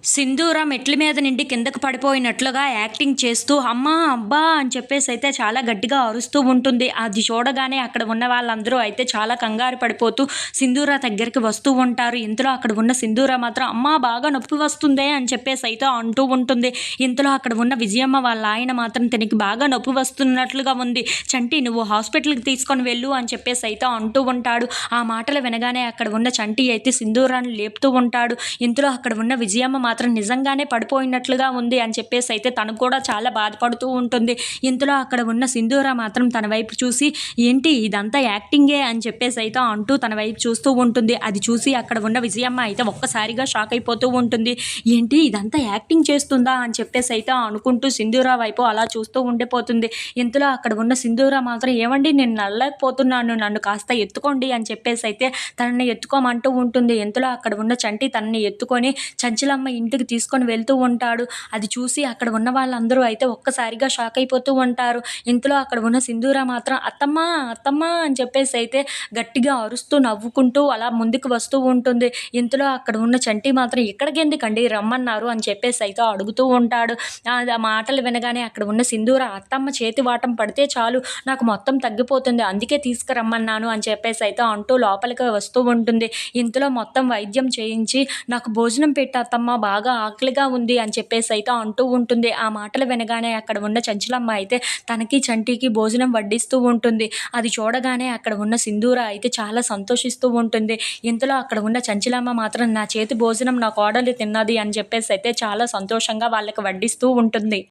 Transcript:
సింధూర మెట్ల మీద నుండి కిందకు పడిపోయినట్లుగా యాక్టింగ్ చేస్తూ అమ్మా! అబ్బా! అని చెప్పేసైతే చాలా గట్టిగా అరుస్తూ ఉంటుంది. అది చూడగానే అక్కడ ఉన్న వాళ్ళందరూ అయితే చాలా కంగారు పడిపోతూ సింధూర దగ్గరికి వస్తూ ఉంటారు. ఇంతలో అక్కడ ఉన్న సింధూర మాత్రం అమ్మా! బాగా నొప్పి వస్తుందే అని చెప్పేసైతే అంటూ ఉంటుంది. ఇంతలో అక్కడ ఉన్న విజయమ్మ వాళ్ళ ఆయన మాత్రం తనకి బాగా నొప్పి వస్తున్నట్లుగా ఉంది. చంటి నువ్వు హాస్పిటల్‌కి తీసుకొని వెళ్ళు అని చెప్పేసైతే అంటూ ఉంటాడు. ఆ మాటలు వినగానే అక్కడ ఉన్న చంటి అయితే సింధూరాన్ని లేపుతూ ఉంటాడు. ఇంతలో అక్కడ ఉన్న విజయమ్మ మాత్రం నిజంగానే పడిపోయినట్లుగా ఉంది అని చెప్పేసి అయితే తను కూడా చాలా బాధపడుతూ ఉంటుంది. ఇంతలో అక్కడ ఉన్న సింధూర మాత్రం తన వైపు చూసి ఏంటి ఇదంతా యాక్టింగే అని చెప్పేసి అయితే అంటూ తన వైపు చూస్తూ ఉంటుంది. అది చూసి అక్కడ ఉన్న విజయమ్మ అయితే ఒక్కసారిగా షాక్ అయిపోతూ ఉంటుంది. ఏంటి ఇదంతా యాక్టింగ్ చేస్తుందా అని చెప్పేసి అయితే అనుకుంటూ సింధూర వైపు అలా చూస్తూ ఉండిపోతుంది. ఇంతలో అక్కడ ఉన్న సింధూర మాత్రం ఏమండి నేను నడలేకపోతున్నాను, నన్ను కాస్త ఎత్తుకోండి అని చెప్పేసి అయితే తనని ఎత్తుకోమంటూ ఉంటుంది. ఇంతలో అక్కడ ఉన్న చంటి తనని ఎత్తుకొని చంచలమ్మ ఇంటికి తీసుకొని వెళ్తూ ఉంటాడు. అది చూసి అక్కడ ఉన్న వాళ్ళందరూ అయితే ఒక్కసారిగా షాక్ అయిపోతూ ఉంటారు. ఇంతలో అక్కడ ఉన్న సింధూర మాత్రం అత్తమ్మ అత్తమ్మ అని చెప్పేసి అయితే గట్టిగా అరుస్తూ నవ్వుకుంటూ అలా ముందుకు వస్తూ ఉంటుంది. ఇంతలో అక్కడ ఉన్న చంటి మాత్రం ఇక్కడికెందుకండి రమ్మన్నారు అని చెప్పేసి అయితే అడుగుతూ ఉంటాడు. ఆ మాటలు వినగానే అక్కడ ఉన్న సింధూర అత్తమ్మ చేతి వాటం పడితే చాలు నాకు మొత్తం తగ్గిపోతుంది, అందుకే తీసుకురమ్మన్నాను అని చెప్పేసి అయితే అంటూ లోపలికి వస్తూ ఉంటుంది. ఇంతలో మొత్తం వైద్యం చేయించి నాకు భోజనం పెట్టు అత్తమ్మ బాగా ఆకలిగా ఉంది అని చెప్పేసి అయితే అంటూ ఉంటుంది. ఆ మాటలు వినగానే అక్కడ ఉన్న చంచలమ్మ అయితే తనకి చంటికి భోజనం వడ్డిస్తూ ఉంటుంది. అది చూడగానే అక్కడ ఉన్న సింధూర అయితే చాలా సంతోషిస్తూ ఉంటుంది. ఇంతలో అక్కడ ఉన్న చంచలమ్మ మాత్రం నా చేతి భోజనం నా కోడలు తిన్నది అని చెప్పేసి అయితే చాలా సంతోషంగా వాళ్ళకి వడ్డిస్తూ ఉంటుంది.